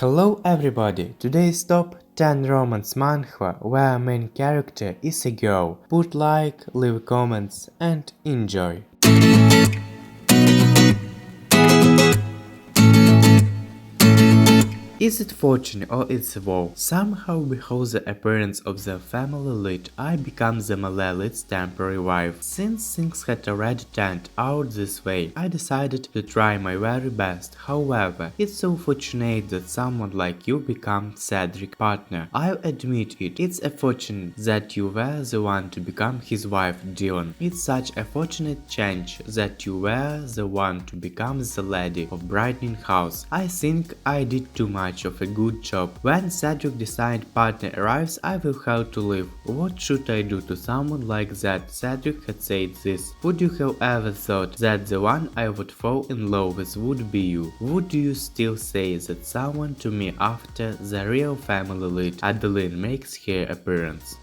Hello everybody, today's top 10 romance manhwa where main character is a girl. Put like, leave comments and enjoy. Is it fortune or it's woe? Somehow behold the appearance of the family lead, I become the male lead's temporary wife. Since things had already turned out this way, I decided to try my very best. However, it's so fortunate that someone like you become Cedric's partner. I'll admit it, it's a fortune that you were the one to become his wife, Dion. It's such a fortunate change that you were the one to become the lady of brightening house. I think I did too much of a good job. When Cedric's designed partner arrives, I will have to leave. What should I do to someone like that? Cedric had said this. Would you have ever thought that the one I would fall in love with would be you? Would you still say that someone to me after the real family lead, Adeline, makes her appearance?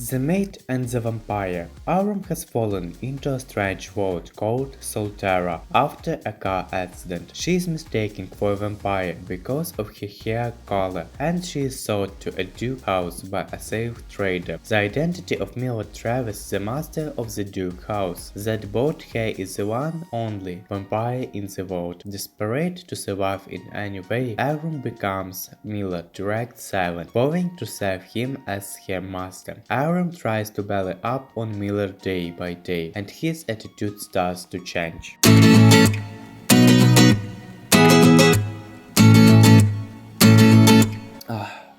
The Maid and the Vampire. Aurum has fallen into a strange world called Solterra after a car accident. She is mistaken for a vampire because of her hair color, and she is sold to a Duke house by a slave trader. The identity of Mila Travis, the master of the Duke house, that bought her, is the one only vampire in the world. Desperate to survive in any way, Aurum becomes Mila direct silent, vowing to serve him as her master. Aurum tries to belly up on Miller day by day, and his attitude starts to change.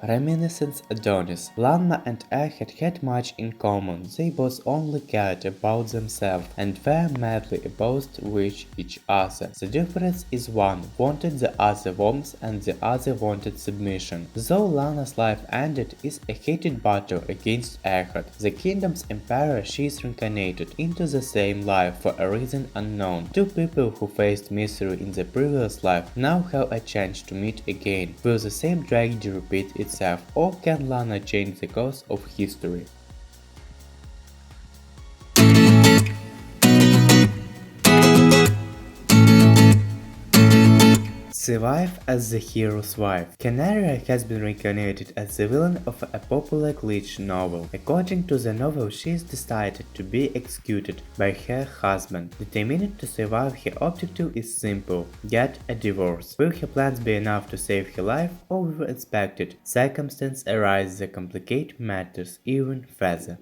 Reminiscence Adonis. Lana and I had much in common. They both only cared about themselves and were madly opposed with each other. The difference is one wanted the other warmth and the other wanted submission. Though Lana's life ended is a hated battle against Echad, the kingdom's emperor. She is reincarnated into the same life for a reason unknown. Two people who faced misery in the previous life now have a chance to meet again. Will the same tragedy repeat itself, or can Lana change the course of history? Survive as the hero's wife. Canaria has been reincarnated as the villain of a popular glitch novel. According to the novel, she is decided to be executed by her husband. Determined to survive, her objective is simple: get a divorce. Will her plans be enough to save her life, or will unexpected circumstances arise that complicate matters even further?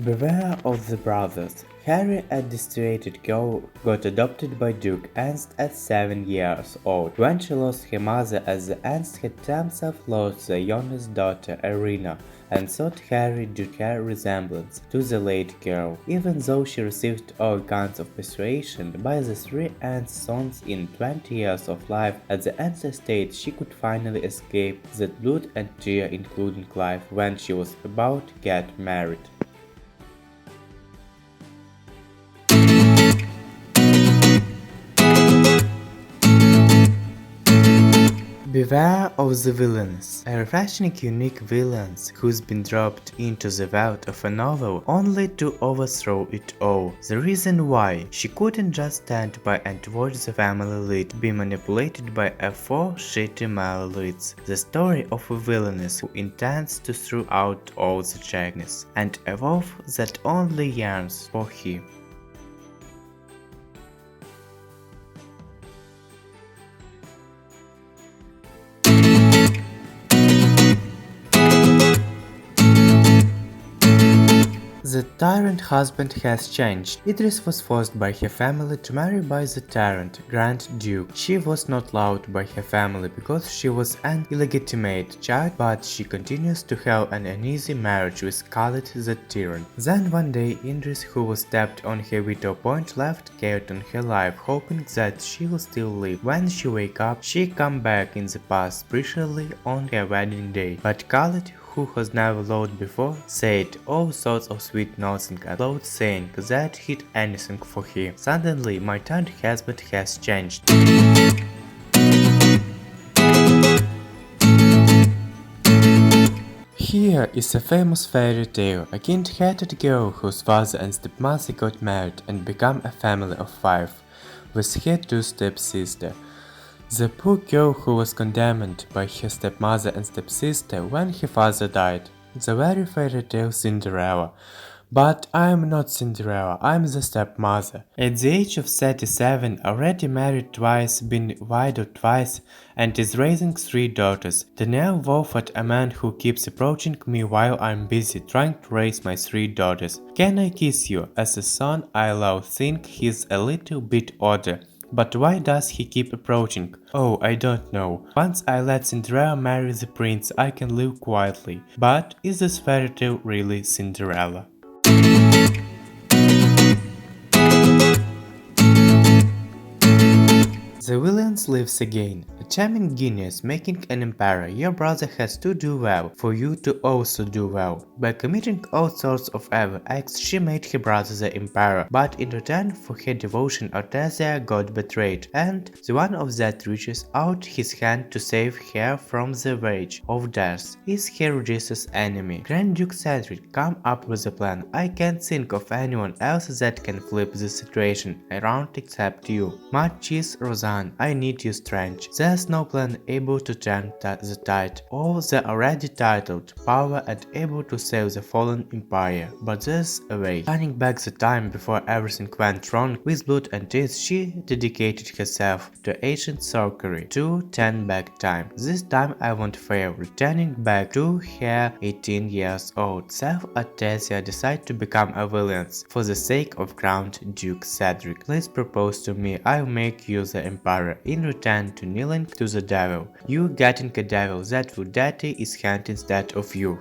Beware of the brothers. Harry, a destitute girl, got adopted by Duke Ernst at 7 years old. When she lost her mother, as the Ernst had themselves lost their youngest daughter, Irina, and thought Harry due to her resemblance to the late girl. Even though she received all kinds of persuasion by the three Ernst sons in 20 years of life at the Ernst estate, she could finally escape that blood and tear, including life, when she was about to get married. Beware of the villainess. A refreshing unique villain who's been dropped into the world of a novel only to overthrow it all. The reason why: she couldn't just stand by and watch the family lead be manipulated by a four shitty male leads. The story of a villainess who intends to throw out all the darkness and a wolf that only yearns for him. The tyrant husband has changed. Idris was forced by her family to marry by the tyrant, Grand Duke. She was not loved by her family because she was an illegitimate child, but she continues to have an uneasy marriage with Khalid the tyrant. Then one day, Idris, who was tapped on her vital point, left Kate on her life, hoping that she will still live. When she wake up, she come back in the past, precisely on her wedding day. But Khalid, who has never loved before, said all sorts of sweet nothing aloud, saying that he'd anything for him. Suddenly, my turned husband has changed. Here is a famous fairy tale, a kind-hearted girl whose father and stepmother got married and became a family of 5, with her 2 stepsisters. The poor girl who was condemned by her stepmother and stepsister when her father died. The very fairy tale Cinderella. But I am not Cinderella, I am the stepmother. At the age of 37, already married twice, been widowed twice, and is raising 3 daughters. Then I wolf at a man who keeps approaching me while I'm busy trying to raise my 3 daughters. Can I kiss you? As a son I love think he's a little bit older. But why does he keep approaching? Oh, I don't know. Once I let Cinderella marry the prince, I can live quietly. But is this fairy tale really Cinderella? The villains lives again. A charming genius making an emperor, your brother has to do well, for you to also do well. By committing all sorts of evil acts, she made her brother the emperor, but in return for her devotion Artesia got betrayed, and the one of that reaches out his hand to save her from the rage of death is her Jesus' enemy. Grand Duke Cedric come up with a plan. I can't think of anyone else that can flip the situation around except you. Mud cheese Rosanne, I need your strength. There's no plan able to turn the tide of the already titled power and able to save the fallen empire. But there's a way. Turning back the time before everything went wrong, with blood and tears she dedicated herself to ancient sorcery to turn back time. This time I won't fail, returning back to her 18 years old self. Artesia decided to become a villain for the sake of Grand Duke Cedric. Please propose to me, I'll make you the emperor. In return to kneeling to the devil, you getting a devil that will dirty his hand instead of you.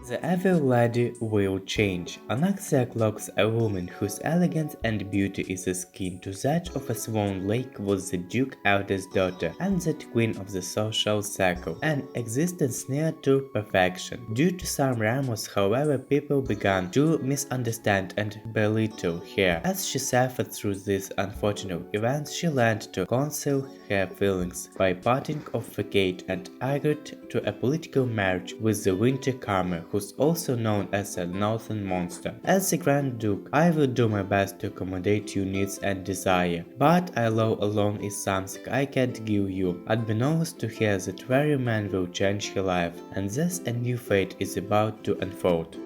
The evil lady will change. Anaxia clocks a woman whose elegance and beauty is akin to that of a swan lake was the Duke's eldest daughter and that queen of the social circle, an existence near to perfection. Due to some rumors, however, people began to misunderstand and belittle her. As she suffered through these unfortunate events, she learned to conceal her feelings by parting of the gate and agreed to a political marriage with the Winter Charmer, who's also known as a Northern Monster. As the Grand Duke, I will do my best to accommodate your needs and desire, but I love alone is something I can't give you. Unbeknownst to her, that very man will change her life, and thus a new fate is about to unfold.